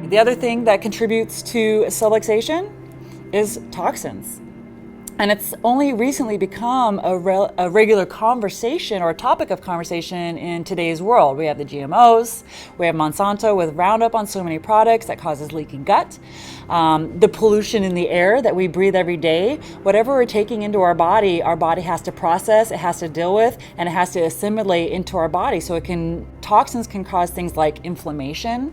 The other thing that contributes to subluxation is toxins. And it's only recently become a regular conversation or a topic of conversation in today's world. We have the GMOs, we have Monsanto with Roundup on so many products that causes leaky gut, the pollution in the air that we breathe every day. Whatever we're taking into our body has to process, it has to deal with, and it has to assimilate into our body. So toxins can cause things like inflammation,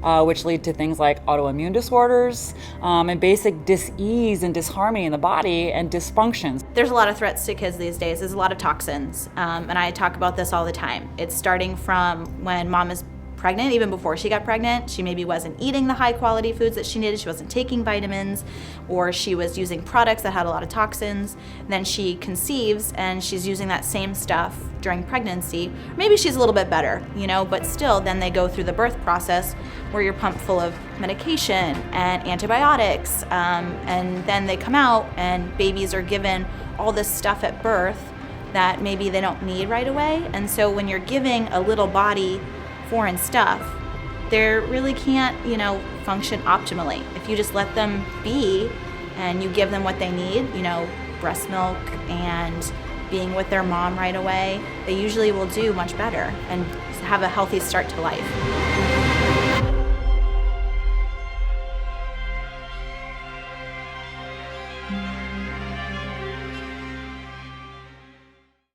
which lead to things like autoimmune disorders, and basic dis-ease and disharmony in the body and dysfunctions. There's a lot of threats to kids these days. There's a lot of toxins, and I talk about this all the time. It's starting from when mom is pregnant, even before she got pregnant. She maybe wasn't eating the high quality foods that she needed. She wasn't taking vitamins, or she was using products that had a lot of toxins. Then she conceives and she's using that same stuff during pregnancy. Maybe she's a little bit better, but still then they go through the birth process where you're pumped full of medication and antibiotics, and then they come out and babies are given all this stuff at birth that maybe they don't need right away. And so when you're giving a little body foreign stuff, they really can't, function optimally. If you just let them be and you give them what they need, breast milk and being with their mom right away, they usually will do much better and have a healthy start to life.